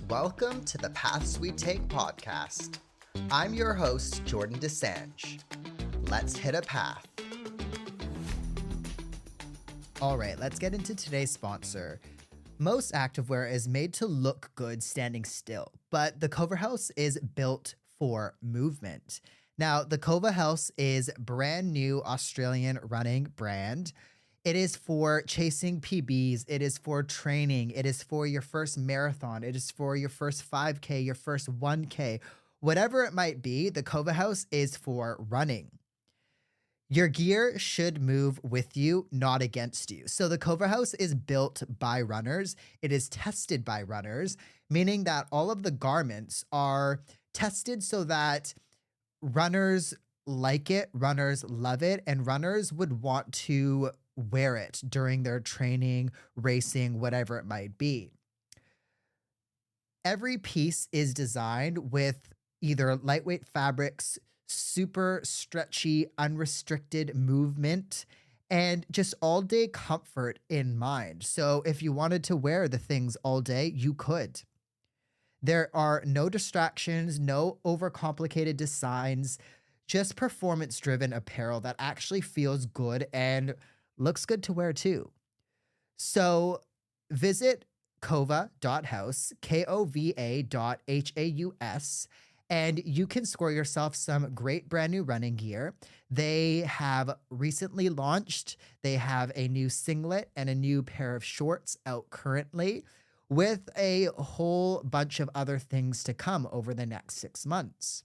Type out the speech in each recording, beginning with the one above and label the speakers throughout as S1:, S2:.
S1: Welcome to the Paths We Take podcast. I'm your host, Jordan DeSange. Let's hit a path. All right, let's get into today's sponsor. Most activewear is made to look good standing still, but the Kova House is built for movement. Now, the Kova House is brand new Australian running brand. It is for chasing PBs. It is for training. It is for your first marathon. It is for your first 5K, your first 1K. Whatever it might be, the Kova House is for running. Your gear should move with you, not against you. So the Kova House is built by runners. It is tested by runners, meaning that all of the garments are tested so that runners like it, runners love it, and runners would want to wear it during their training, racing, whatever it might be. Every piece is designed with either lightweight fabrics, super stretchy, unrestricted movement, and just all day comfort in mind. So if you wanted to wear the things all day, you could. There are no distractions, no overcomplicated designs, just performance-driven apparel that actually feels good and looks good to wear too. So visit kova.house, kova.haus, and you can score yourself some great brand new running gear. They have recently launched. They have a new singlet and a new pair of shorts out currently, with a whole bunch of other things to come over the next 6 months.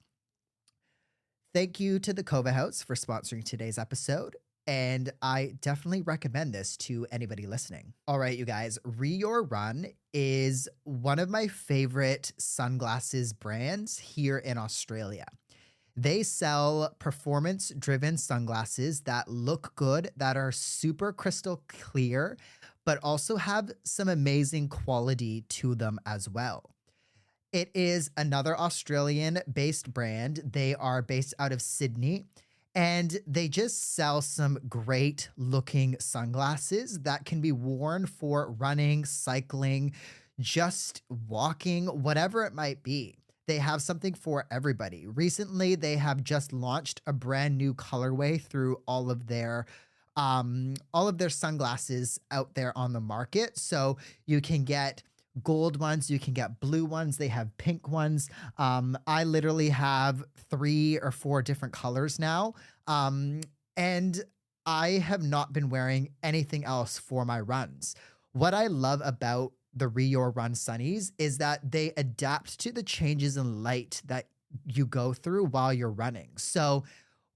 S1: Thank you to the Kova House for sponsoring today's episode, and I definitely recommend this to anybody listening. All right, you guys, Reor Run is one of my favorite sunglasses brands here in Australia. They sell performance-driven sunglasses that look good, that are super crystal clear, but also have some amazing quality to them as well. It is another Australian-based brand. They are based out of Sydney, and they just sell some great looking sunglasses that can be worn for running, cycling, just walking, whatever it might be. They have something for everybody. Recently, they have just launched a brand new colorway through all of their sunglasses out there on the market. So you can get gold ones, you can get blue ones, they have pink ones. I literally have 3 or 4 different colors now. And I have not been wearing anything else for my runs. What I love about the Reor Run Sunnies is that they adapt to the changes in light that you go through while you're running. So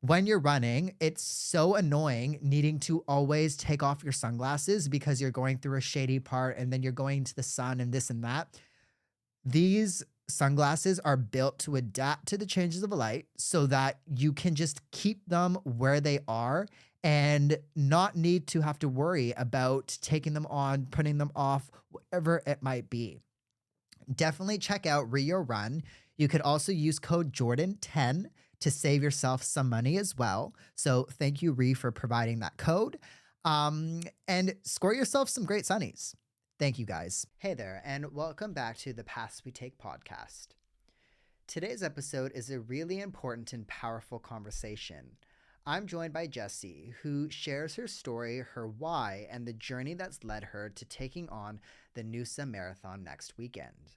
S1: when you're running, it's so annoying needing to always take off your sunglasses because you're going through a shady part and then you're going to the sun and this and that. These sunglasses are built to adapt to the changes of light so that you can just keep them where they are and not need to have to worry about taking them on, putting them off, whatever it might be. Definitely check out Reor Run. You could also use code Jordan10 to save yourself some money as well. So thank you, Ree, for providing that code. And score yourself some great sunnies. Thank you, guys. Hey there, and welcome back to the Paths We Take podcast. Today's episode is a really important and powerful conversation. I'm joined by Jessie, who shares her story, her why, and the journey that's led her to taking on the Noosa Marathon next weekend.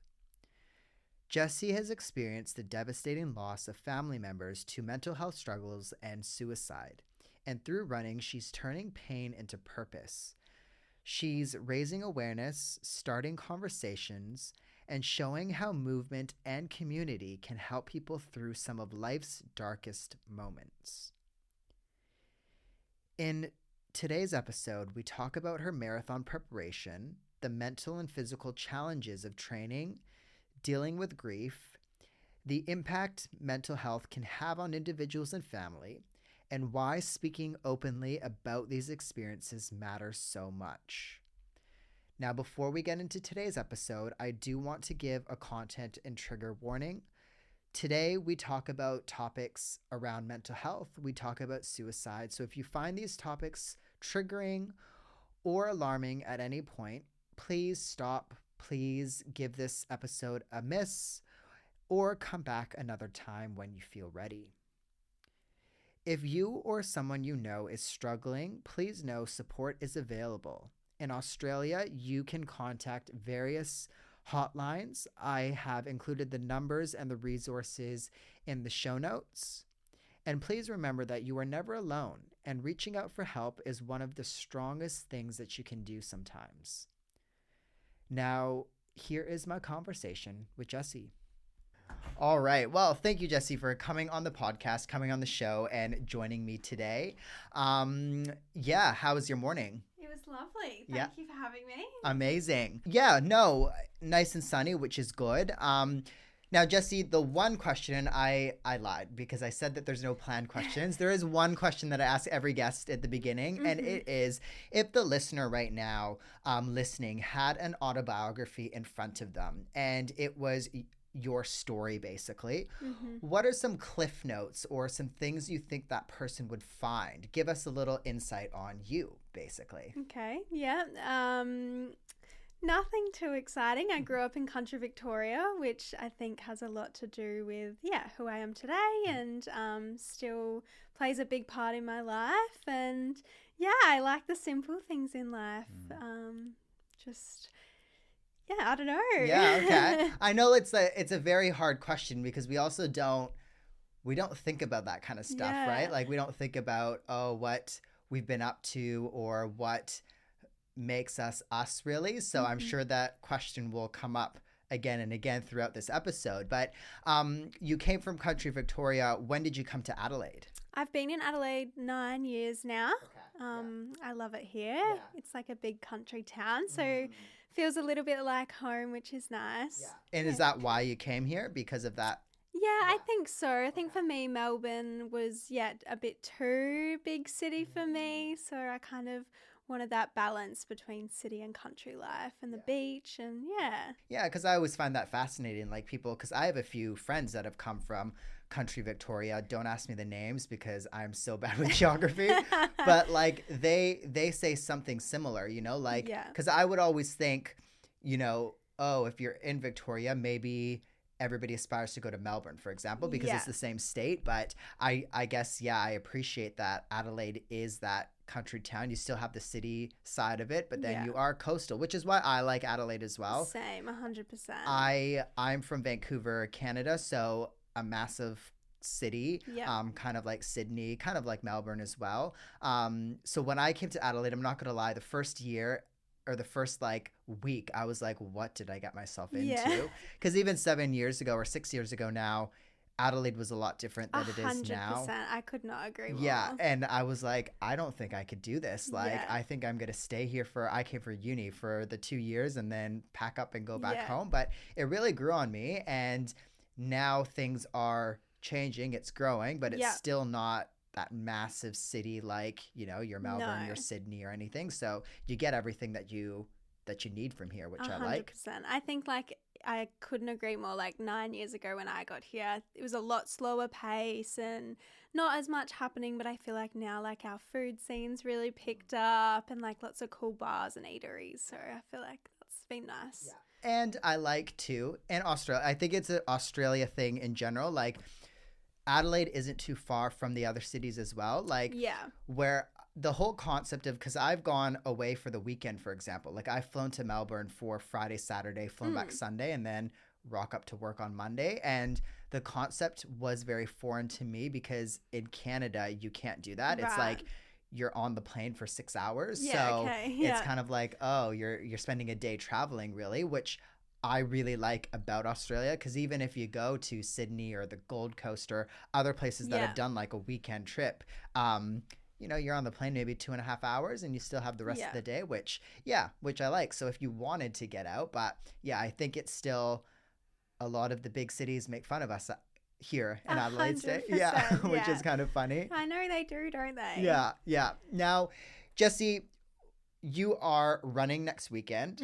S1: Jessie has experienced the devastating loss of family members to mental health struggles and suicide, and through running, she's turning pain into purpose. She's raising awareness, starting conversations, and showing how movement and community can help people through some of life's darkest moments. In today's episode, we talk about her marathon preparation, the mental and physical challenges of training, dealing with grief, the impact mental health can have on individuals and family, and why speaking openly about these experiences matters so much. Now, before we get into today's episode, I do want to give a content and trigger warning. Today, we talk about topics around mental health. We talk about suicide. So if you find these topics triggering or alarming at any point, please stop, please give this episode a miss or come back another time when you feel ready. If you or someone you know is struggling, please know support is available. In Australia, you can contact various hotlines. I have included the numbers and the resources in the show notes. And please remember that you are never alone, and reaching out for help is one of the strongest things that you can do sometimes. Now, here is my conversation with Jessie. All right. Well, thank you, Jessie, for coming on the podcast, coming on the show, and joining me today. How was your morning?
S2: It was lovely. Thank you for having me.
S1: Amazing. Yeah, no, nice and sunny, which is good. Now, Jessie, the one question I lied because I said that there's no planned questions. There is one question that I ask every guest at the beginning, and it is, if the listener right now listening had an autobiography in front of them and it was your story, basically, what are some cliff notes or some things you think that person would find? Give us a little insight on you, basically.
S2: Okay, yeah. Nothing too exciting. I grew up in country Victoria, which I think has a lot to do with, who I am today, and still plays a big part in my life. And I like the simple things in life. I don't know.
S1: Yeah, okay. I know it's a very hard question because we also don't think about that kind of stuff, right? Like we don't think about, what we've been up to or what makes us really. So I'm sure that question will come up again and again throughout this episode. But you came from country Victoria. When did you come to Adelaide?
S2: I've been in Adelaide 9 years now.
S1: Okay.
S2: I love it here. It's like a big country town. So feels a little bit like home, which is nice.
S1: Yeah. And is that why you came here? Because of that?
S2: Yeah, I think so. I think for me, Melbourne was, a bit too big city for me. So I kind of wanted that balance between city and country life and the beach and
S1: Yeah, because I always find that fascinating. Like people, because I have a few friends that have come from country Victoria. Don't ask me the names because I'm so bad with geography. But like they say something similar, like because I would always think, if you're in Victoria, maybe everybody aspires to go to Melbourne, for example, because it's the same state. But I guess, I appreciate that Adelaide is that country town. You still have the city side of it, but then you are coastal, which is why I like Adelaide as well.
S2: Same, 100%.
S1: I'm from Vancouver, Canada, so a massive city, kind of like Sydney, kind of like Melbourne as well. So when I came to Adelaide, I'm not going to lie, the first year or the first week, I was like, what did I get myself into? Because even 7 years ago or 6 years ago now, Adelaide was a lot different than it is now.
S2: 100%. I could not agree more.
S1: Yeah, and I was like, I don't think I could do this. I think I'm going to stay here I came for uni for the 2 years and then pack up and go back home. But it really grew on me, and now things are changing. It's growing, but it's still not that massive city like, your Melbourne, your Sydney or anything. So you get everything that you need from here, which 100%. I like.
S2: I think I couldn't agree more. 9 years ago when I got here, it was a lot slower pace and not as much happening, but I feel like now our food scene's really picked up and lots of cool bars and eateries. So I feel like that's been nice.
S1: Yeah. And I like too, and Australia, I think it's an Australia thing in general. Adelaide isn't too far from the other cities as well. Where the whole concept of, because I've gone away for the weekend, for example, I've flown to Melbourne for Friday, Saturday, flown back Sunday, and then rock up to work on Monday. And the concept was very foreign to me because in Canada, you can't do that.
S2: Right.
S1: It's you're on the plane for 6 hours. It's kind of you're spending a day traveling, really, which I really like about Australia, because even if you go to Sydney or the Gold Coast or other places that have done a weekend trip, you're on the plane maybe 2.5 hours and you still have the rest of the day, which I like. So if you wanted to get out, but I think it's still a lot of the big cities make fun of us here in Adelaide State. Which is kind of funny.
S2: I know they do, don't they?
S1: Yeah. Now, Jessie, you are running next weekend.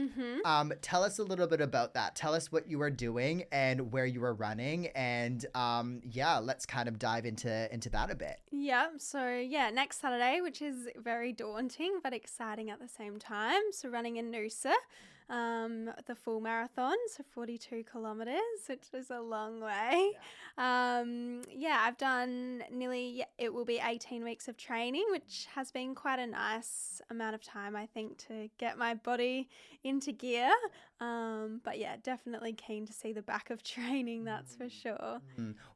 S1: Tell us a little bit about that. Tell us what you are doing and where you are running. And let's kind of dive into that a bit.
S2: Yeah. So next Saturday, which is very daunting but exciting at the same time. So running in Noosa the full marathon, so 42 kilometers, which was a long way. I've done it will be 18 weeks of training, which has been quite a nice amount of time, I think, to get my body into gear. But yeah, definitely keen to see the back of training, that's for sure.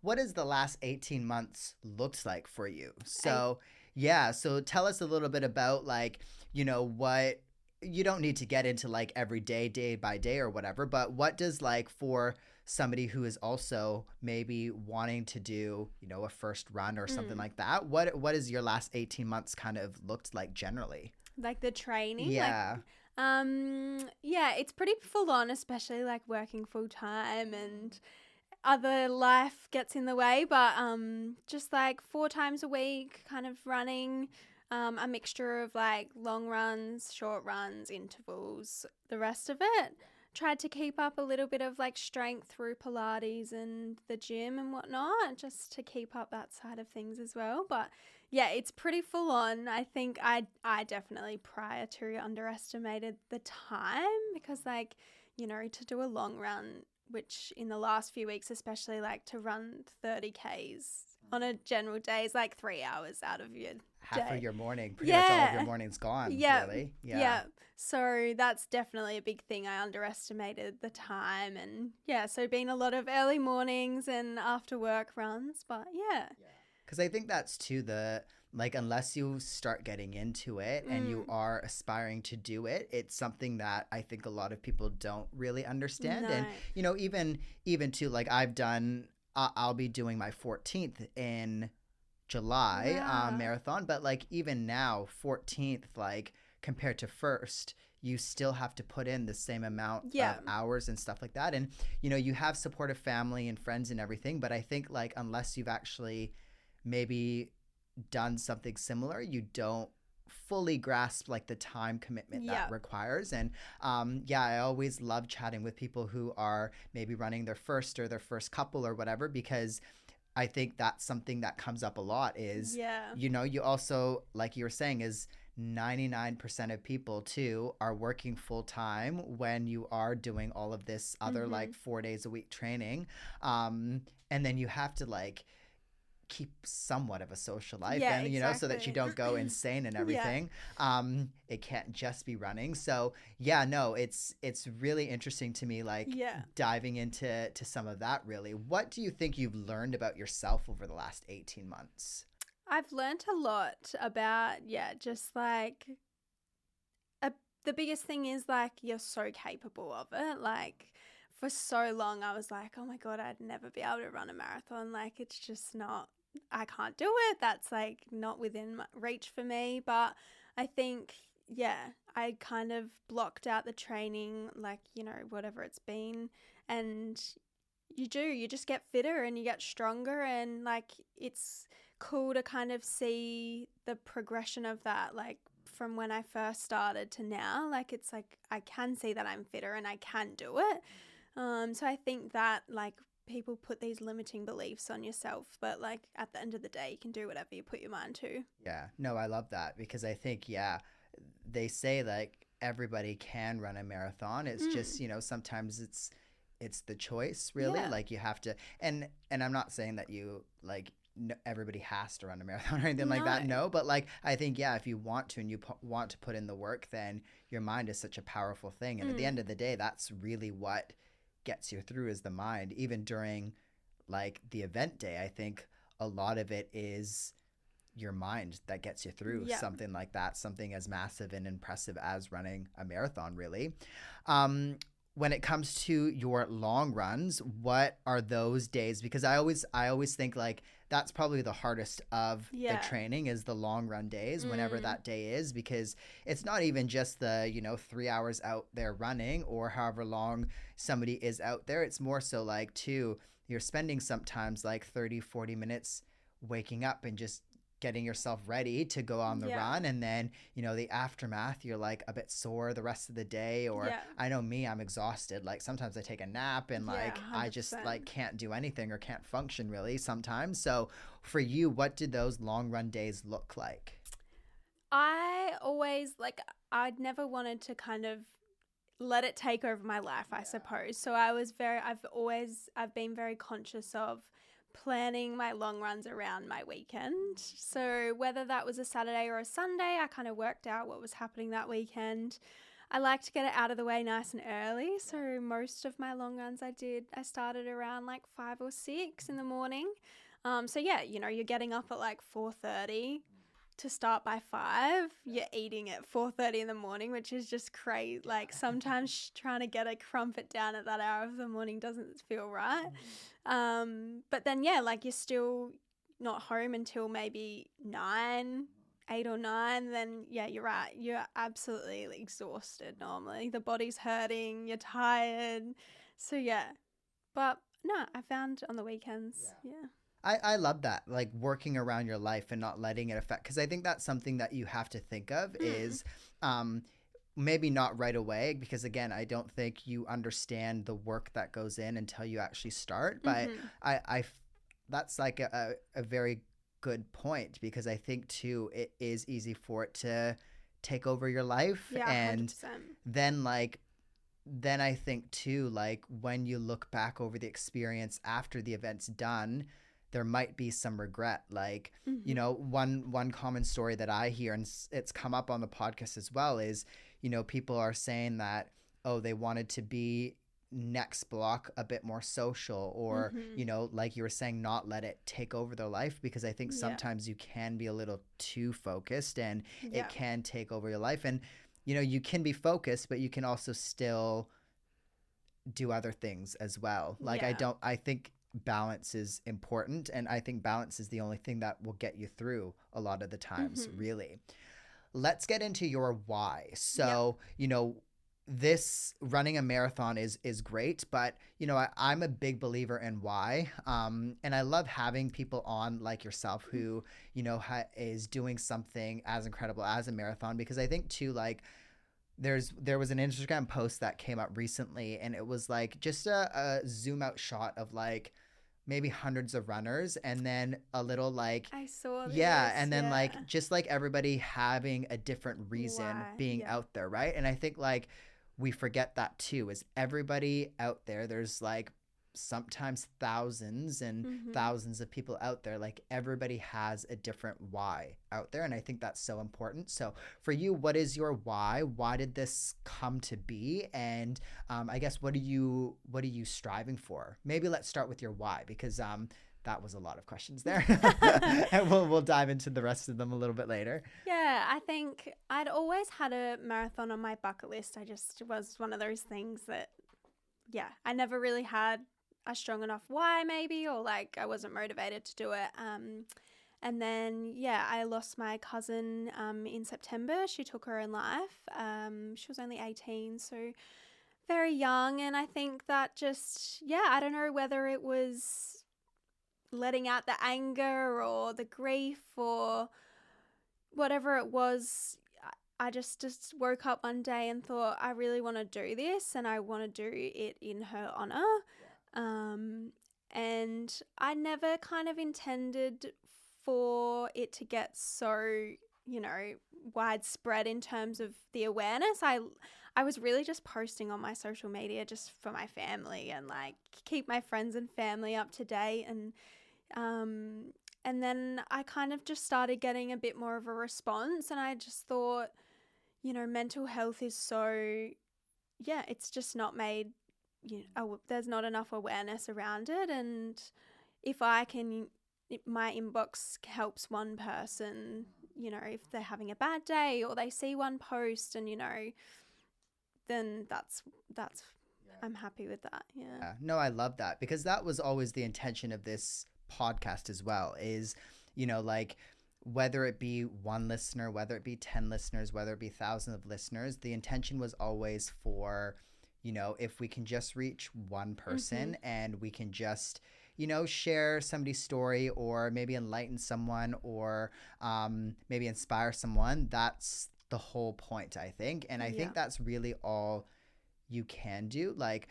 S1: What has the last 18 months looked like for you? So, yeah, so tell us a little bit about like, what you don't need to get into like every day by day or whatever, but what does like for somebody who is also maybe wanting to do, a first run or something like that, what is your last 18 months kind of looked like generally?
S2: Like the training?
S1: Yeah.
S2: It's pretty full on, especially like working full time and other life gets in the way, but just like 4 times a week kind of running, a mixture of like long runs, short runs, intervals, the rest of it. Tried to keep up a little bit of like strength through Pilates and the gym and whatnot, just to keep up that side of things as well. But yeah, it's pretty full on. I think I definitely prior to underestimated the time because like, to do a long run, which in the last few weeks, especially like to run 30 Ks on a general day is like 3 hours out of your
S1: Half
S2: day.
S1: of your morning, pretty much all of your morning's gone, really.
S2: Yeah. So that's definitely a big thing. I underestimated the time and so been a lot of early mornings and after work runs, but yeah.
S1: Because I think that's too like unless you start getting into it and you are aspiring to do it, it's something that I think a lot of people don't really understand.
S2: No.
S1: And, even too, like I'll be doing my 14th in July marathon, but like even now 14th, like compared to first, you still have to put in the same amount of hours and stuff like that. And, you have supportive family and friends and everything, but I think like unless you've actually maybe done something similar, you don't fully grasp like the time commitment that requires. And I always love chatting with people who are maybe running their first couple or whatever, because I think that's something that comes up a lot is, you also, like you were saying, is 99% of people too are working full time when you are doing all of this other like 4 days a week training. And then you have to like keep somewhat of a social life and
S2: exactly.
S1: so that you don't go insane and everything. It can't just be running. So it's really interesting to me, like diving into some of that. Really, what do you think you've learned about yourself over the last 18 months?
S2: I've learned a lot about just like the biggest thing is like you're so capable of it. Like for so long I was like, oh my God, I'd never be able to run a marathon. Like it's just not, I can't do it. That's like not within reach for me. But I think, I kind of blocked out the training, like, whatever it's been. And you just get fitter and you get stronger. And like, it's cool to kind of see the progression of that, like from when I first started to now. Like, it's like, I can see that I'm fitter and I can do it. So I think that like people put these limiting beliefs on yourself, but like at the end of the day, you can do whatever you put your mind to.
S1: Yeah, no, I love that because I think, they say like everybody can run a marathon. It's just, sometimes it's the choice really. Like you have to, and I'm not saying that you like, everybody has to run a marathon or anything like that. No, but like I think if you want to and you want to put in the work, then your mind is such a powerful thing. And at the end of the day, that's really what gets you through is the mind. Even during like the event day, I think a lot of it is your mind that gets you through something like that, something as massive and impressive as running a marathon, really. When it comes to your long runs, what are those days? Because I always think like that's probably the hardest of the training is the long run days, whenever that day is, because it's not even just the, 3 hours out there running or however long somebody is out there. It's more so like you're spending sometimes like 30, 40 minutes waking up and just getting yourself ready to go on the run. And then, the aftermath, you're like a bit sore the rest of the day. Or I know me, I'm exhausted. Like sometimes I take a nap and like, 100%. I just like can't do anything or can't function really sometimes. So for you, what did those long run days look like?
S2: I'd never wanted to kind of let it take over my life, I suppose. So I've been very conscious of planning my long runs around my weekend. So whether that was a Saturday or a Sunday, I kind of worked out what was happening that weekend. I like to get it out of the way nice and early. So most of my long runs I started around like 5 or 6 in the morning. So yeah, you're getting up at like 4:30 to start by 5. You're eating at 4:30 in the morning, which is just crazy. Like sometimes trying to get a crumpet down at that hour of the morning doesn't feel right. But then yeah, like you're still not home until maybe 8 or 9. Then yeah, you're right. You're absolutely exhausted normally. The body's hurting. You're tired. So yeah, but no, I found on the weekends. Yeah.
S1: I love that, like working around your life and not letting it affect, because I think that's something that you have to think of is maybe not right away, because again, I don't think you understand the work that goes in until you actually start. But that's like a very good point, because I think too, it is easy for it to take over your life.
S2: Yeah,
S1: and
S2: 100%.
S1: then I think too, like when you look back over the experience after the event's done, there might be some regret. Like, one common story that I hear, and it's come up on the podcast as well, is, people are saying that, oh, they wanted to be next block a bit more social, or, like you were saying, not let it take over their life, because I think sometimes you can be a little too focused and it can take over your life. And, you can be focused, but you can also still do other things as well. Like, I think balance is important, and I think balance is the only thing that will get you through a lot of the times, really. Let's get into your why. So, this running a marathon is great, but I'm a big believer in why, and I love having people on like yourself who is doing something as incredible as a marathon, because I think too, like, there was an Instagram post that came up recently, and it was like just a zoom out shot of like maybe hundreds of runners, and then a little like
S2: I saw this.
S1: And then like just like everybody having a different reason being out there, right? And I think like we forget that too, is everybody out there, there's like sometimes thousands and thousands of people out there. Like everybody has a different why out there, and I think that's so important. So for you, what is your why? Why did this come to be? And I guess what are you striving for? Maybe let's start with your why, because that was a lot of questions there. And we'll dive into the rest of them a little bit later.
S2: Yeah, I think I'd always had a marathon on my bucket list. I just was one of those things that I never really had a strong enough why, maybe, or like I wasn't motivated to do it. And then, I lost my cousin in September. She took her own life. She was only 18, so very young. And I think that just, I don't know whether it was letting out the anger or the grief or whatever it was. I just woke up one day and thought, I really want to do this, and I want to do it in her honor. And I never kind of intended for it to get so, widespread in terms of the awareness. I was really just posting on my social media just for my family and like keep my friends and family up to date. And then I kind of just started getting a bit more of a response, and I just thought, mental health is so, it's just not made, there's not enough awareness around it. And if my inbox helps one person, if they're having a bad day or they see one post and, then that's I'm happy with that. Yeah.
S1: No, I love that, because that was always the intention of this podcast as well, is, like, whether it be one listener, whether it be 10 listeners, whether it be thousands of listeners, the intention was always for, if we can just reach one person and we can just, share somebody's story, or maybe enlighten someone, or maybe inspire someone, that's the whole point, I think. And I think that's really all you can do. Like,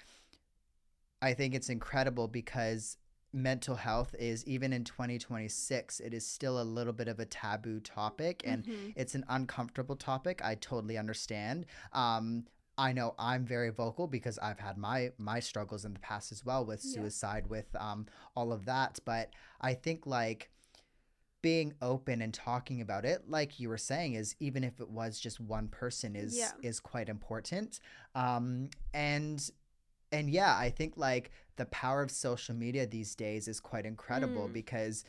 S1: I think it's incredible, because mental health is, even in 2026, it is still a little bit of a taboo topic, and it's an uncomfortable topic. I totally understand. I know I'm very vocal because I've had my struggles in the past as well with
S2: Yeah.
S1: suicide, with all of that. But I think like being open and talking about it, like you were saying, is even if it was just one person,
S2: Yeah.
S1: is quite important. Um, and and yeah, I think like the power of social media these days is quite incredible
S2: Mm.
S1: because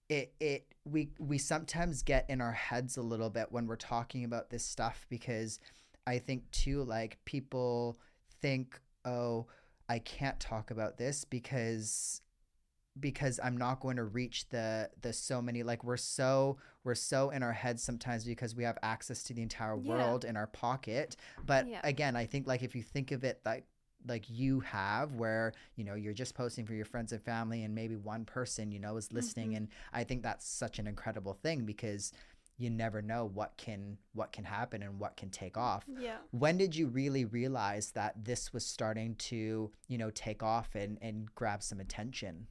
S1: we sometimes get in our heads a little bit when we're talking about this stuff, because I think too, like people think, oh, I can't talk about this because I'm not going to reach the so many, like we're so in our heads sometimes because we have access to the entire
S2: Yeah.
S1: world in our pocket. But
S2: Yeah.
S1: again, I think like if you think of it like you have, where you're just posting for your friends and family and maybe one person is listening,
S2: Mm-hmm.
S1: and I think that's such an incredible thing because you never know what can happen and what can take off.
S2: Yeah.
S1: When did you really realize that this was starting to take off and grab some attention?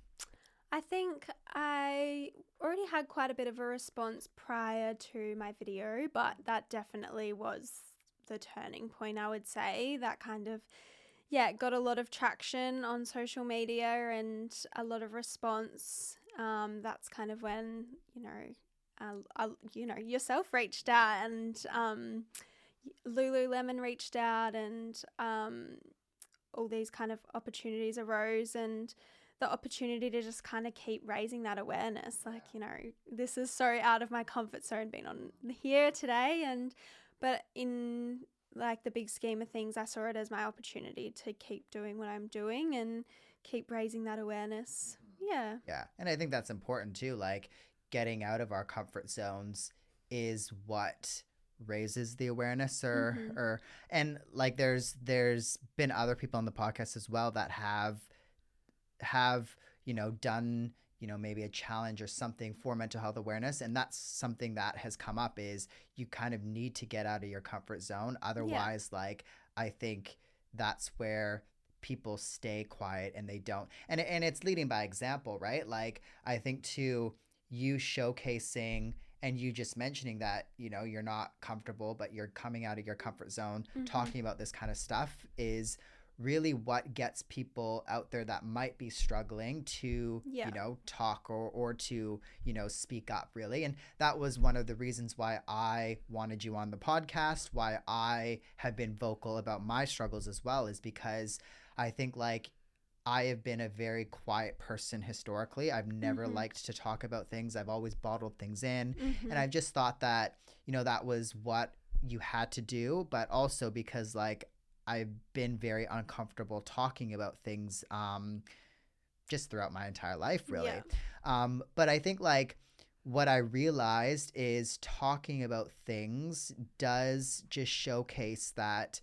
S2: I think I already had quite a bit of a response prior to my video, but that definitely was the turning point, I would say. That kind of, yeah, got a lot of traction on social media and a lot of response. That's kind of when, yourself reached out, and Lululemon reached out, and all these kind of opportunities arose, and the opportunity to just kind of keep raising that awareness. Like, this is so out of my comfort zone being on here today. But in like the big scheme of things, I saw it as my opportunity to keep doing what I'm doing and keep raising that awareness. Yeah.
S1: Yeah. And I think that's important too. Like getting out of our comfort zones is what raises the awareness,
S2: Mm-hmm.
S1: or and like there's been other people on the podcast as well that have done maybe a challenge or something for mental health awareness, and that's something that has come up, is you kind of need to get out of your comfort zone.
S2: Yeah.
S1: Otherwise, like I think that's where people stay quiet and they don't, and it's leading by example, right? Like I think too, you showcasing and you just mentioning that you're not comfortable but you're coming out of your comfort zone,
S2: Mm-hmm.
S1: talking about this kind of stuff, is really what gets people out there that might be struggling to
S2: Yeah.
S1: talk or to speak up, really. And that was one of the reasons why I wanted you on the podcast, why I have been vocal about my struggles as well, is because I think like I have been a very quiet person historically. I've never
S2: Mm-hmm.
S1: liked to talk about things. I've always bottled things in, and
S2: Mm-hmm.
S1: I've just thought that that was what you had to do, but also because like I've been very uncomfortable talking about things just throughout my entire life,
S2: Yeah.
S1: really. But I think like what I realized is talking about things does just showcase that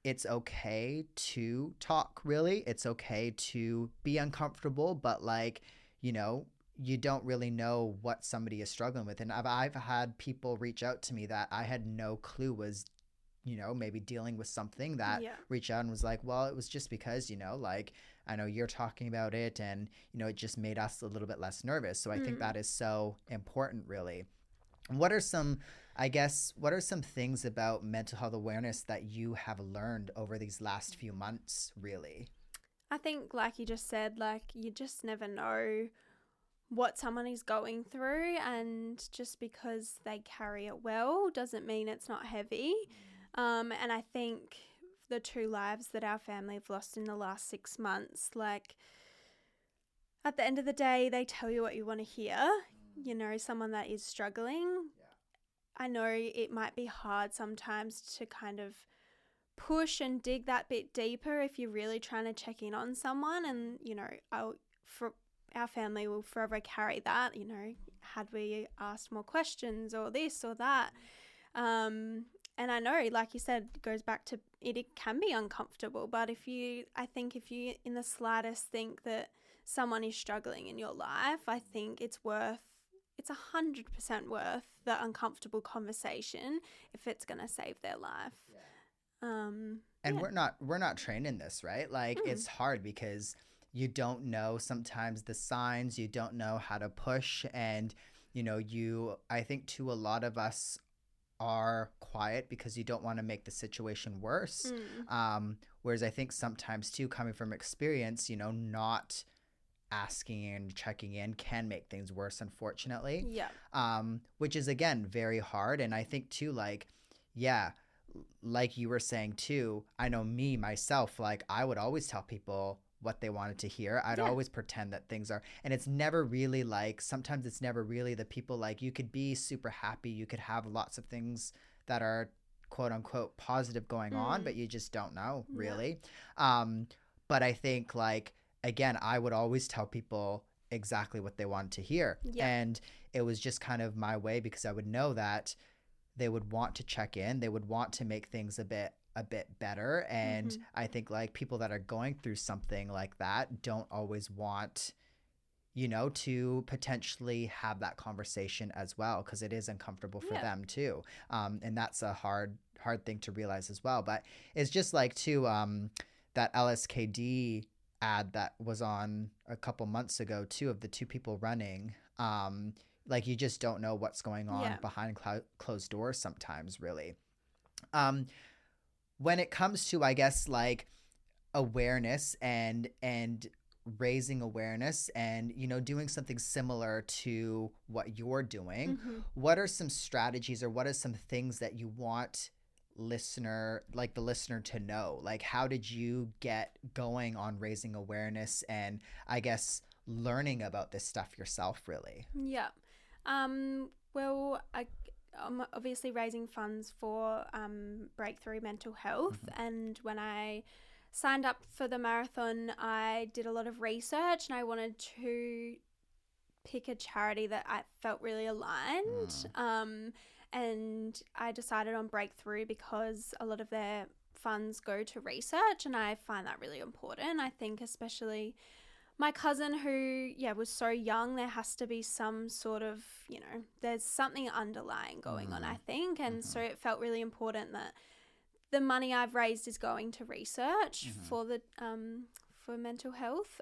S1: it's okay to talk, really. It's okay to be uncomfortable, but like, you know, you don't really know what somebody is struggling with. And I've had people reach out to me that I had no clue was maybe dealing with something, that
S2: Yeah.
S1: reached out and was like, well, it was just because, like, I know you're talking about it, and, it just made us a little bit less nervous. So I think
S2: Mm.
S1: that is so important, really. What are some, I guess, what are some things about mental health awareness that you have learned over these last few months, really?
S2: I think, like you just said, like you just never know what someone is going through, and just because they carry it well doesn't mean it's not heavy. And I think the two lives that our family have lost in the last 6 months, like at the end of the day, they tell you what you want to hear. Someone that is struggling. I know it might be hard sometimes to kind of push and dig that bit deeper if you're really trying to check in on someone. And, for our family will forever carry that, had we asked more questions or this or that. And I know, like you said, it goes back to it can be uncomfortable. But I think if you in the slightest think that someone is struggling in your life, I think it's 100% worth the uncomfortable conversation if it's going to save their life.
S1: And
S2: Yeah.
S1: we're not trained in this, right? Like
S2: Mm.
S1: it's hard because you don't know sometimes the signs, you don't know how to push, and I think to a lot of us are quiet because you don't want to make the situation worse. Whereas I think sometimes too, coming from experience, not asking and checking in can make things worse, unfortunately.
S2: Yeah.
S1: Which is, again, very hard. And I think too, like, yeah, like you were saying too, I know me, myself, like I would always tell people what they wanted to hear. I'd always pretend that things are, and it's never really like, sometimes it's never really the people, like you could be super happy. You could have lots of things that are quote unquote positive going on, but you just don't know really. But I think like, again, I would always tell people exactly what they wanted to hear. And it was just kind of my way, because I would know that they would want to check in. They would want to make things a bit better. And I think like people that are going through something like that don't always want, to potentially have that conversation as well, because it is uncomfortable for them too. And that's a hard thing to realize as well. But it's just like too, that LSKD ad that was on a couple months ago too, of the two people running. Like you just don't know what's going on behind closed doors sometimes, really. When it comes to, I guess, like awareness and raising awareness and, doing something similar to what you're doing, what are some strategies or what are some things that you want the listener to know? Like, how did you get going on raising awareness and, I guess, learning about this stuff yourself, really?
S2: Yeah. Well, I'm obviously raising funds for Breakthrough Mental Health. And when I signed up for the marathon, I did a lot of research and I wanted to pick a charity that I felt really aligned. And I decided on Breakthrough because a lot of their funds go to research, and I find that really important. I think especially my cousin who, was so young, there has to be some sort of, there's something underlying going on, I think. And so it felt really important that the money I've raised is going to research for the for mental health.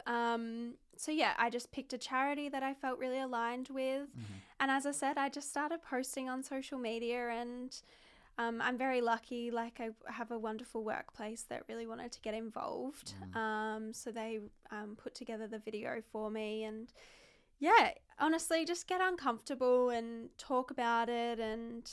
S2: So I just picked a charity that I felt really aligned with. And as I said, I just started posting on social media, and I'm very lucky. Like, I have a wonderful workplace that really wanted to get involved. So they put together the video for me, and honestly, just get uncomfortable and talk about it. And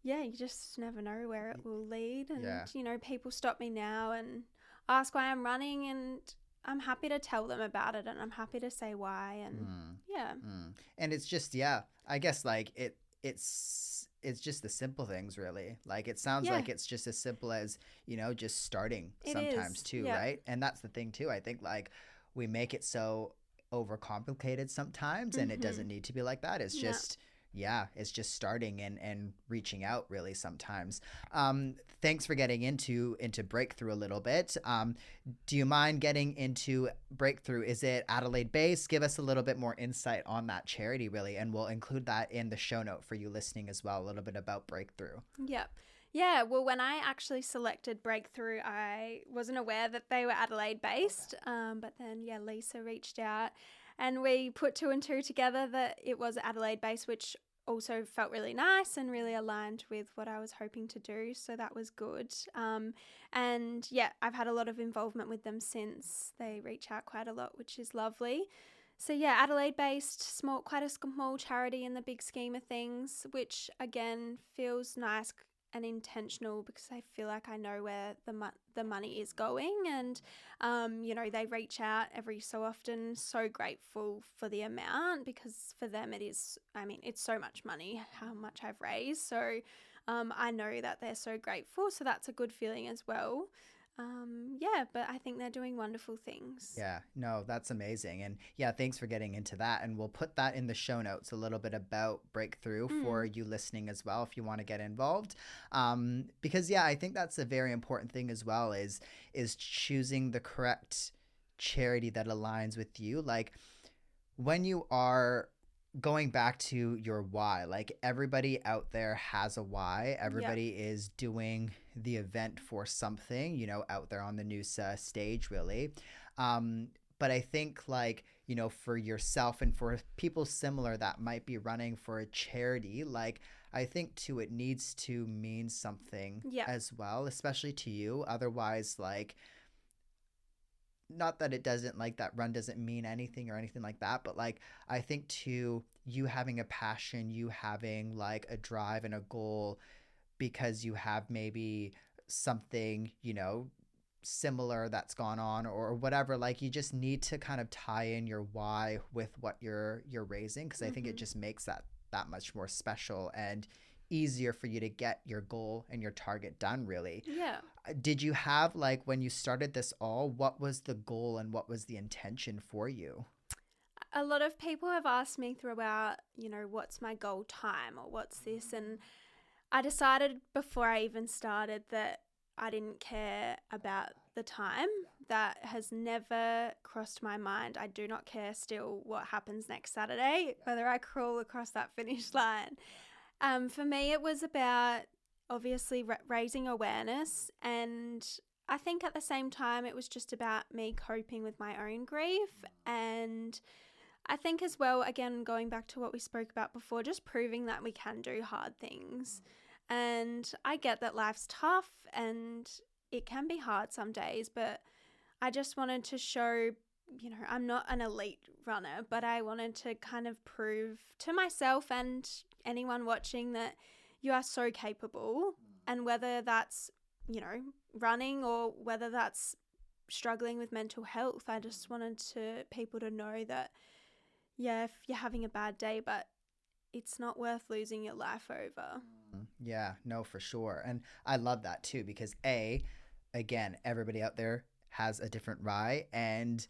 S2: you just never know where it will lead. And, people stop me now and ask why I'm running, and I'm happy to tell them about it, and I'm happy to say why. And
S1: and it's just, I guess like it's just the simple things, really. Like, it sounds like it's just as simple as, just starting sometimes too, right? And that's the thing too. I think like we make it so overcomplicated sometimes, and it doesn't need to be like that. It's just it's just starting and reaching out, really, sometimes. Thanks for getting into Breakthrough a little bit. Do you mind getting into Breakthrough? Is it Adelaide based? Give us a little bit more insight on that charity, really, and we'll include that in the show note for you listening as well, a little bit about Breakthrough.
S2: Yep. Yeah, well, when I actually selected Breakthrough, I wasn't aware that they were Adelaide based, but then, Lisa reached out and we put two and two together that it was Adelaide based, which also felt really nice and really aligned with what I was hoping to do. So that was good. And I've had a lot of involvement with them since. They reach out quite a lot, which is lovely. So Adelaide based, quite a small charity in the big scheme of things, which again feels nice and intentional because I feel like I know where the money is going. And they reach out every so often. So grateful for the amount, because for them it is, it's so much money how much I've raised. So I know that they're so grateful, so that's a good feeling as well. But I think they're doing wonderful things.
S1: Yeah, no, that's amazing. And thanks for getting into that. And we'll put that in the show notes, a little bit about Breakthrough for you listening as well, if you want to get involved. Because I think that's a very important thing as well, is choosing the correct charity that aligns with you. Like, when you are going back to your why, like, everybody out there has a why. Everybody is doing the event for something, out there on the Noosa stage, really. But I think, like, for yourself and for people similar that might be running for a charity, like, I think too, it needs to mean something
S2: Yeah.
S1: as well, especially to you. Otherwise, like, not that it doesn't, like, that run doesn't mean anything or anything like that, but like I think too, you having a passion, you having like a drive and a goal because you have maybe something, similar that's gone on or whatever, like you just need to kind of tie in your why with what you're raising, because I think it
S2: Mm-hmm.
S1: just makes that much more special and easier for you to get your goal and your target done, really.
S2: Yeah.
S1: Did you have, like, when you started this all, what was the goal and what was the intention for you?
S2: A lot of people have asked me throughout, what's my goal time or what's this? And I decided before I even started that I didn't care about the time. That has never crossed my mind. I do not care still what happens next Saturday, whether I crawl across that finish line. For me, it was about obviously raising awareness, and I think at the same time, it was just about me coping with my own grief. And I think as well, again, going back to what we spoke about before, just proving that we can do hard things. And I get that life's tough and it can be hard some days, but I just wanted to show, I'm not an elite runner, but I wanted to kind of prove to myself and anyone watching that you are so capable. And whether that's, running or whether that's struggling with mental health, I just wanted people to know that, yeah, if you're having a bad day, but it's not worth losing your life over.
S1: Yeah, no, for sure. And I love that too, because again, everybody out there has a different rye, and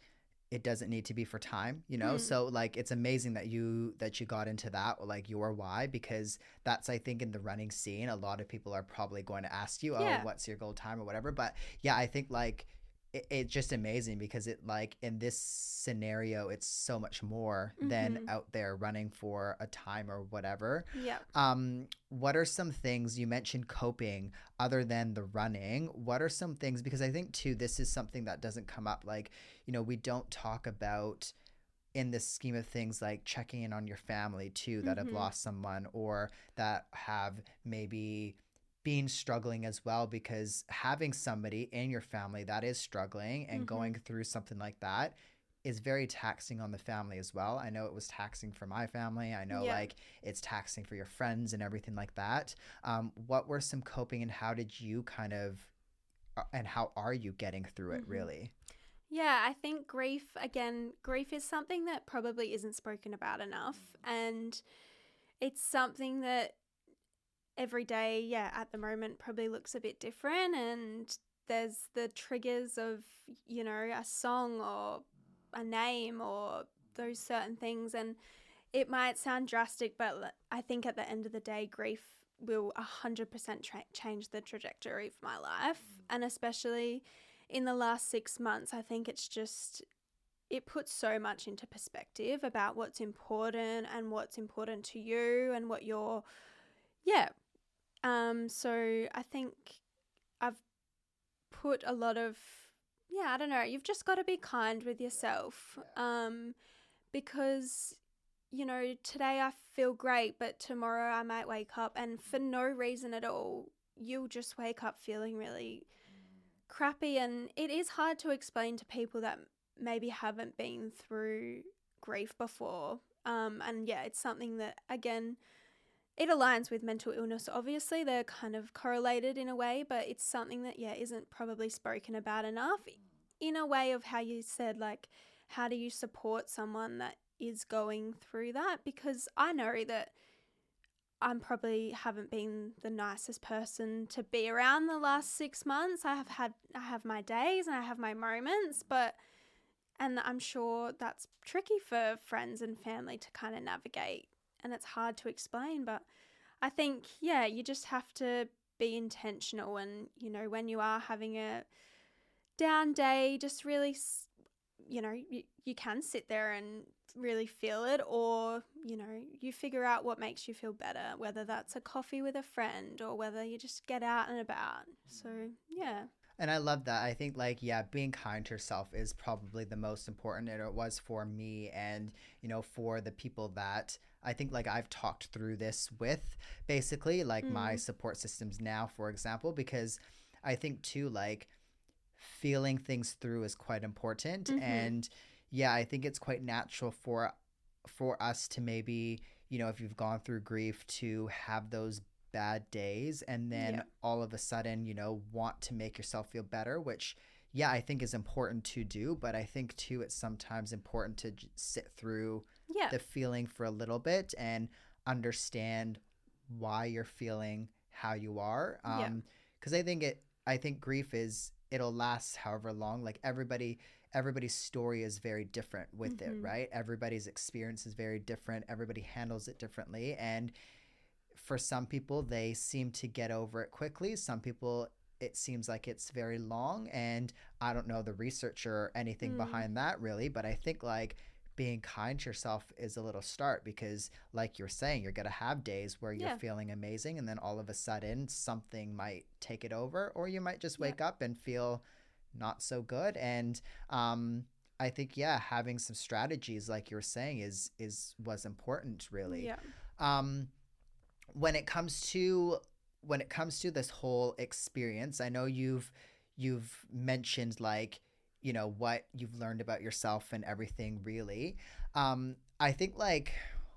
S1: it doesn't need to be for time.
S2: Mm.
S1: So like it's amazing that you got into that, or like your why, because that's, I think, in the running scene, a lot of people are probably going to ask you, oh,
S2: Yeah.
S1: what's your goal time or whatever. But yeah, I think like it's just amazing because it, like, in this scenario, it's so much more than
S2: Mm-hmm.
S1: out there running for a time or whatever.
S2: Yeah.
S1: What are some things you mentioned coping other than the running? What are some things, because I think too, this is something that doesn't come up, like, we don't talk about in this scheme of things, like checking in on your family too that have
S2: Mm-hmm.
S1: lost someone or that have maybe been struggling as well, because having somebody in your family that is struggling and
S2: Mm-hmm.
S1: going through something like that is very taxing on the family as well. I know it was taxing for my family. I know,
S2: Yeah.
S1: like, it's taxing for your friends and everything like that. What were some coping, and how did you kind of and how are you getting through it,
S2: Mm-hmm.
S1: really?
S2: Yeah, I think grief is something that probably isn't spoken about enough. And it's something that every day, yeah, at the moment probably looks a bit different. And there's the triggers of, a song or a name or those certain things. And it might sound drastic, but I think at the end of the day, grief will 100% change the trajectory of my life. And especially in the last 6 months, I think it puts so much into perspective about what's important and what's important to you and what you're, yeah. So I think I've put a lot of, yeah, I don't know, you've just got to be kind with yourself. Because today I feel great, but tomorrow I might wake up and for no reason at all, you'll just wake up feeling really crappy. And it is hard to explain to people that maybe haven't been through grief before. And yeah, it's something that, again, it aligns with mental illness. Obviously, they're kind of correlated in a way, but it's something that, yeah, isn't probably spoken about enough in a way of how you said, like, how do you support someone that is going through that? Because I know that I'm probably haven't been the nicest person to be around the last 6 months. I have my days and I have my moments, and I'm sure that's tricky for friends and family to kind of navigate, and it's hard to explain, but I think, yeah, you just have to be intentional. And, when you are having a down day, just really, you can sit there and really feel it, or, you figure out what makes you feel better, whether that's a coffee with a friend or whether you just get out and about. So, yeah.
S1: And I love that. I think like yeah, being kind to yourself is probably the most important, and it was for me, and for the people that I think like I've talked through this with, basically like my
S2: Mm.
S1: support systems now, for example, because I think too like feeling things through is quite important.
S2: Mm-hmm.
S1: And yeah, I think it's quite natural for us to maybe, if you've gone through grief, to have those bad days and then
S2: Yeah.
S1: all of a sudden, want to make yourself feel better, which yeah, I think is important to do, but I think too it's sometimes important to sit through
S2: Yeah.
S1: the feeling for a little bit and understand why you're feeling how you are.
S2: Yeah.
S1: Because I think grief is, it'll last however long. Like everybody's story is very different with it,
S2: Mm-hmm.
S1: right? Everybody's experience is very different. Everybody handles it differently. And for some people, they seem to get over it quickly. Some people, it seems like it's very long. And I don't know the research or anything
S2: Mm.
S1: behind that really, but I think like being kind to yourself is a little start, because like you're saying, you're going to have days where you're
S2: Yeah.
S1: feeling amazing and then all of a sudden something might take it over, or you might just
S2: Yeah.
S1: wake up and feel not so good. And I think yeah, having some strategies like you're saying is was important really.
S2: Yeah.
S1: um when it comes to this whole experience, I know you've mentioned like what you've learned about yourself and everything really. I think like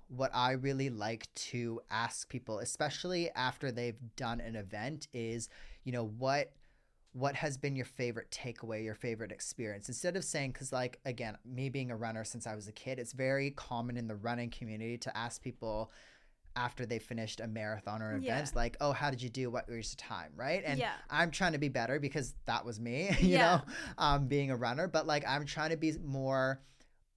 S1: what I really like to ask people, especially after they've done an event, is what has been your favorite takeaway, your favorite experience, instead of saying, because like again, me being a runner since I was a kid, it's very common in the running community to ask people after they finished a marathon or an
S2: Yeah.
S1: event, like, oh, how did you do? What was your time? Right. And
S2: Yeah.
S1: I'm trying to be better because that was me,
S2: Yeah.
S1: being a runner. But like, I'm trying to be more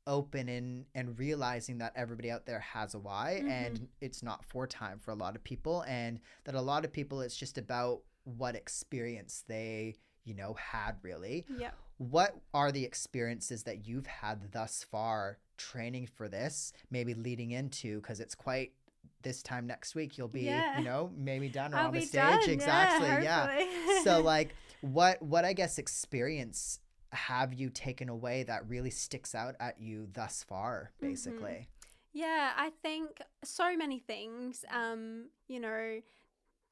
S1: open and realizing that everybody out there has a why,
S2: Mm-hmm.
S1: and it's not for time for a lot of people. And that a lot of people, it's just about what experience they, had really.
S2: Yeah.
S1: What are the experiences that you've had thus far training for this, maybe leading into, because it's quite, this time next week you'll be,
S2: Yeah.
S1: maybe done or
S2: I'll
S1: on the
S2: be
S1: stage.
S2: done.
S1: Exactly.
S2: Yeah.
S1: Yeah. So
S2: Hopefully.
S1: like what I guess experience have you taken away that really sticks out at you thus far,
S2: Mm-hmm.
S1: basically?
S2: Yeah, I think so many things.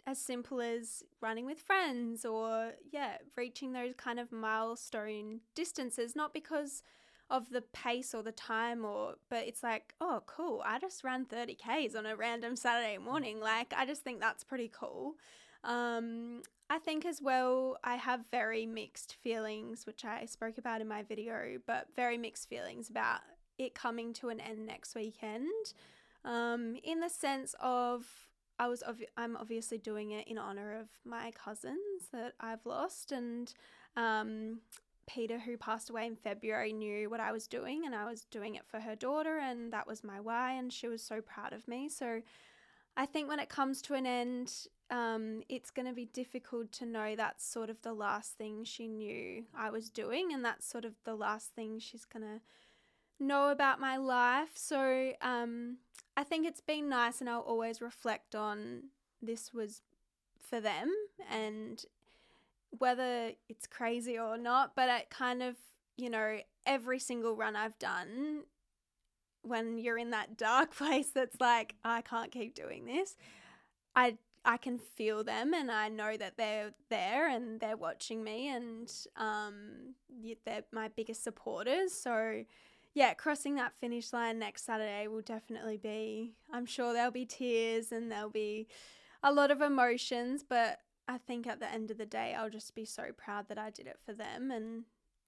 S2: As simple as running with friends, or yeah, reaching those kind of milestone distances, not because of the pace or the time, but it's like, oh cool, I just ran 30 Ks on a random Saturday morning. Like, I just think that's pretty cool. I think as well, I have very mixed feelings, which I spoke about in my video, but very mixed feelings about it coming to an end next weekend. In the sense of, I'm obviously doing it in honor of my cousins that I've lost, and um, Peter, who passed away in February, knew what I was doing, and I was doing it for her daughter, and that was my why, and she was so proud of me. So I think when it comes to an end, it's going to be difficult to know that's sort of the last thing she knew I was doing, and that's sort of the last thing she's going to know about my life. So I think it's been nice, and I'll always reflect on this was for them, and whether it's crazy or not, but it kind of, every single run I've done, when you're in that dark place that's like, I can't keep doing this, I I can feel them, and I know that they're there and they're watching me, and they're my biggest supporters. So yeah, crossing that finish line next Saturday will definitely be, I'm sure there'll be tears and there'll be a lot of emotions, but I think at the end of the day, I'll just be so proud that I did it for them, and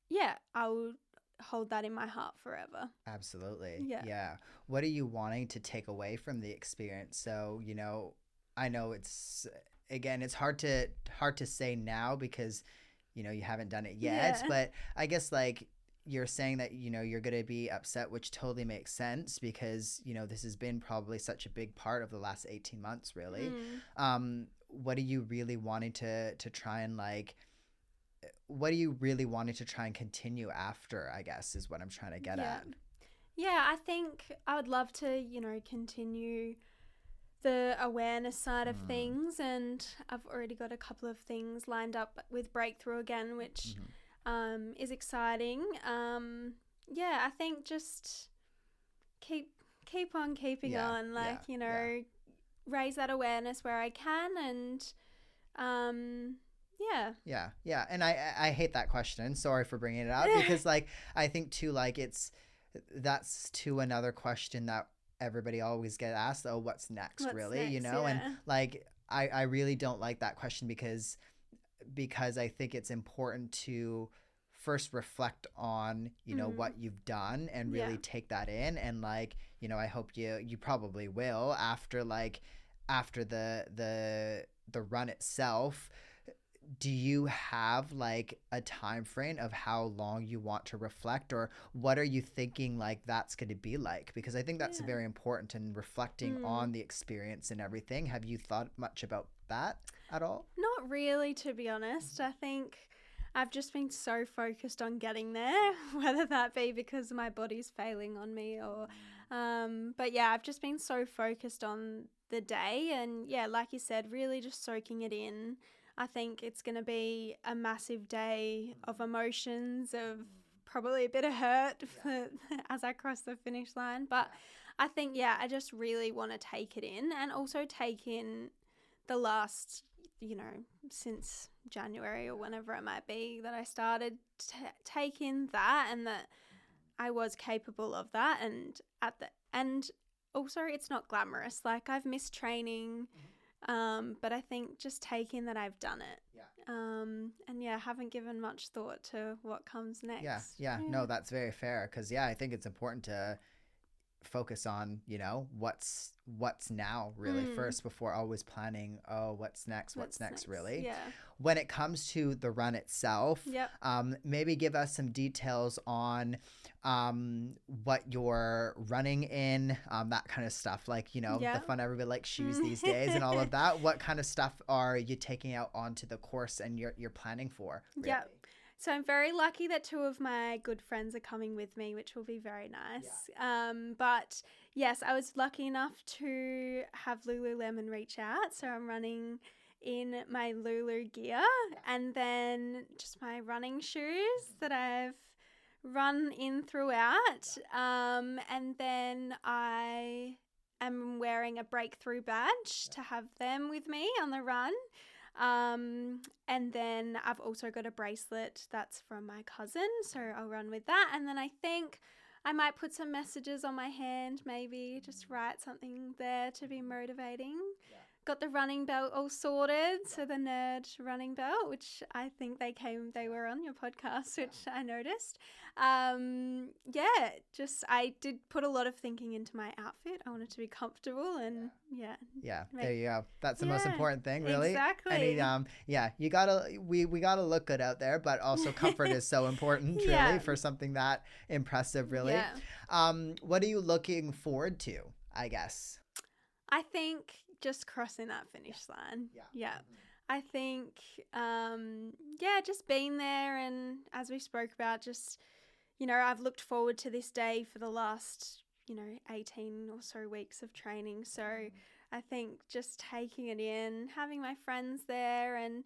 S2: yeah, I'll hold that in my heart forever.
S1: Absolutely.
S2: Yeah.
S1: Yeah. What are you wanting to take away from the experience? So, I know it's, again, it's hard to say now because you haven't done it yet,
S2: Yeah.
S1: but I guess like you're saying that you're going to be upset, which totally makes sense because this has been probably such a big part of the last 18 months really.
S2: Mm.
S1: What are you really wanting to try and like, what are you really wanting to try and continue after, I guess, is what I'm trying to get
S2: Yeah.
S1: at.
S2: Yeah, I think I would love to, continue the awareness side of things, and I've already got a couple of things lined up with Breakthrough again, which is exciting. I think just keep on keeping on, like, raise that awareness where I can, and
S1: Yeah. And I hate that question. Sorry for bringing it up because like I think too, like that's to another question that everybody always get asked. Oh, what's next? Really?
S2: Next?
S1: And like I really don't like that question because I think it's important to first reflect on what you've done and really take that in, and like I hope you probably will after the run itself. Do you have like a time frame of how long you want to reflect, or what are you thinking like that's going to be like? Because I think that's very important in reflecting on the experience and everything. Have you thought much about that at all?
S2: Not really, to be honest. I think I've just been so focused on getting there, whether that be because my body's failing on me or but yeah, I've just been so focused on the day, and like you said, really just soaking it in. I think it's going to be a massive day of emotions, of probably a bit of hurt as I cross the finish line. But I think, I just really want to take it in, and also take in the last, since January or whenever it might be that I started, take in that, and that I was capable of that. And also it's not glamorous. Like, I've missed training. But I think just taking that I've done it. And haven't given much thought to what comes next.
S1: No, that's very fair, because I think it's important to focus on what's now really first, before always planning what's next really. When it comes to the run itself, maybe give us some details on what you're running in, that kind of stuff, like the fun everybody likes shoes these days and all of that. What kind of stuff are you taking out onto the course and you're planning for, really?
S2: So I'm very lucky that two of my good friends are coming with me, which will be very nice. But yes, I was lucky enough to have Lululemon reach out. So I'm running in my Lulu gear and then just my running shoes that I've run in throughout. And then I am wearing a Breakthrough badge to have them with me on the run. And then I've also got a bracelet that's from my cousin, so I'll run with that. And then I think I might put some messages on my hand, maybe just write something there to be motivating. Got the running belt all sorted, so the nerd running belt, which I think they were on your podcast, which I noticed. I did put a lot of thinking into my outfit. I wanted to be comfortable, and
S1: there you go. That's the most important thing, really.
S2: Exactly.
S1: You gotta we gotta look good out there, but also comfort is so important, really, for something that impressive, really. What are you looking forward to, I guess?
S2: I think just crossing that finish line. I think just being there, and as we spoke about, just I've looked forward to this day for the last 18 or so weeks of training. So I think just taking it in, having my friends there, and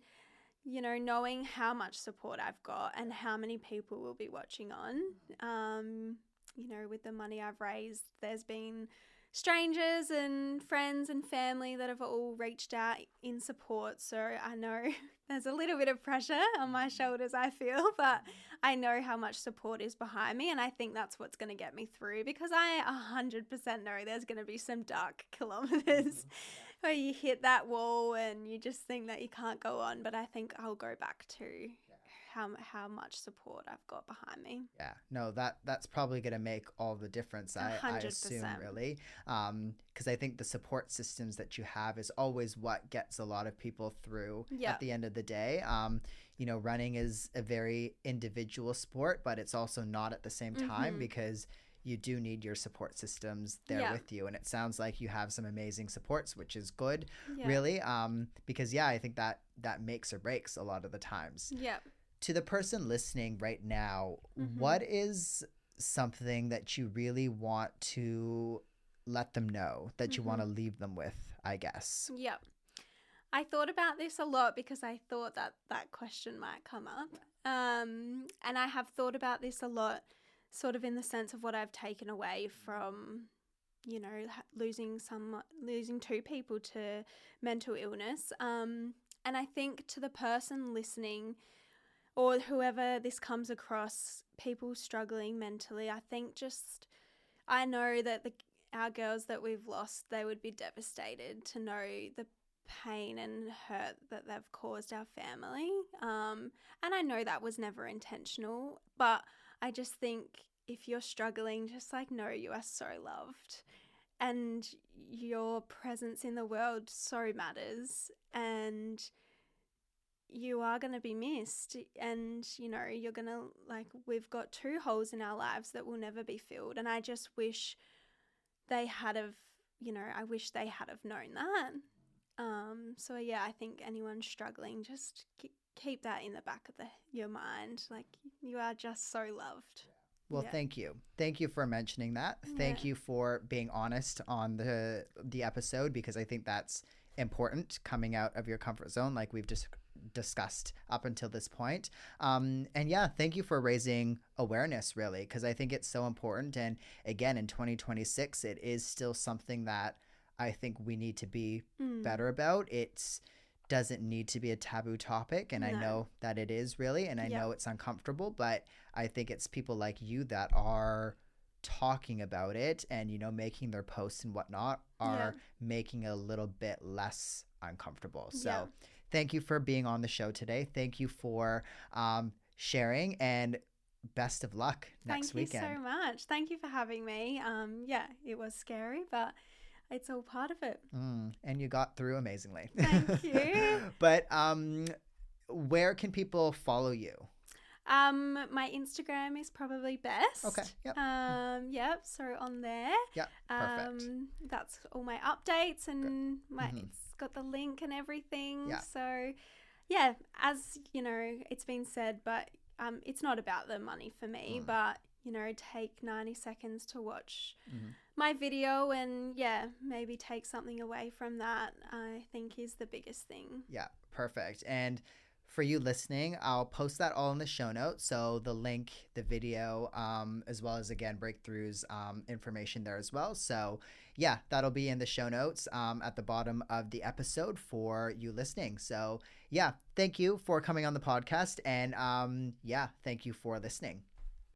S2: knowing how much support I've got and how many people will be watching on. With the money I've raised, there's been strangers and friends and family that have all reached out in support. So I know there's a little bit of pressure on my shoulders, I feel, but I know how much support is behind me, and I think that's what's going to get me through, because I 100% know there's going to be some dark kilometers where you hit that wall and you just think that you can't go on, but I think I'll go back to how much support I've got behind me. No, that's probably going to make all the difference, I assume, really, because I think the support systems that you have is always what gets a lot of people through at the end of the day. Running is a very individual sport, but it's also not at the same time, because you do need your support systems there with you. And it sounds like you have some amazing supports, which is good, really, because I think that makes or breaks a lot of the times. To the person listening right now, what is something that you really want to let them know, that you want to leave them with,
S1: I guess.
S2: Yep. I thought about this a lot because I thought that that question might come up. And I have thought about this a lot, sort of in the sense of what I've taken away from, you know, losing two people to mental illness. And I think to the person listening or whoever this comes across, people struggling mentally, I think I know that our girls that we've lost, they would be devastated to know the pain and hurt that they've caused our family. And I know that was never intentional, but I just think if you're struggling, just like know you are so loved and your presence in the world so matters, and you are going to be missed, and you know you're going to, like, we've got two holes in our lives that will never be filled, and I just wish they had have, you know, I wish they had have known that. So yeah, I think anyone struggling, just keep that in the back of your mind. Like, you are just so loved.
S1: Well,
S2: Yeah.
S1: thank you. Thank you for mentioning that. Thank
S2: Yeah.
S1: you for being honest on the episode, because I think that's important, coming out of your comfort zone like we've just discussed up until this point. And yeah, thank you for raising awareness, really, because I think it's so important. And again, in 2026, it is still something that I think we need to be better about. It doesn't need to be a taboo topic, and I
S2: No.
S1: know that it is, really, and I
S2: Yeah.
S1: know it's uncomfortable, but I think it's people like you that are talking about it and, you know, making their posts and whatnot are making it a little bit less uncomfortable. So
S2: Yeah.
S1: thank you for being on the show today. Thank you for sharing, and best of luck next weekend.
S2: Thank you so much. Thank you for having me. Yeah, it was scary, but it's all part of it.
S1: And you got through amazingly.
S2: Thank you.
S1: But where can people follow you?
S2: My Instagram is probably best.
S1: Okay. Yep.
S2: Yep. So on there.
S1: Yep. Perfect.
S2: That's all my updates, and it's got the link and everything.
S1: Yeah.
S2: So yeah, as you know, it's been said, but it's not about the money for me, but you know, take 90 seconds to watch my video, and yeah, maybe take something away from that, I think is the biggest thing.
S1: Yeah, perfect. And for you listening, I'll post that all in the show notes. So the link, the video, as well as, again, Breakthrough's information there as well. So yeah, that'll be in the show notes at the bottom of the episode for you listening. So yeah, thank you for coming on the podcast, and yeah, thank you for listening.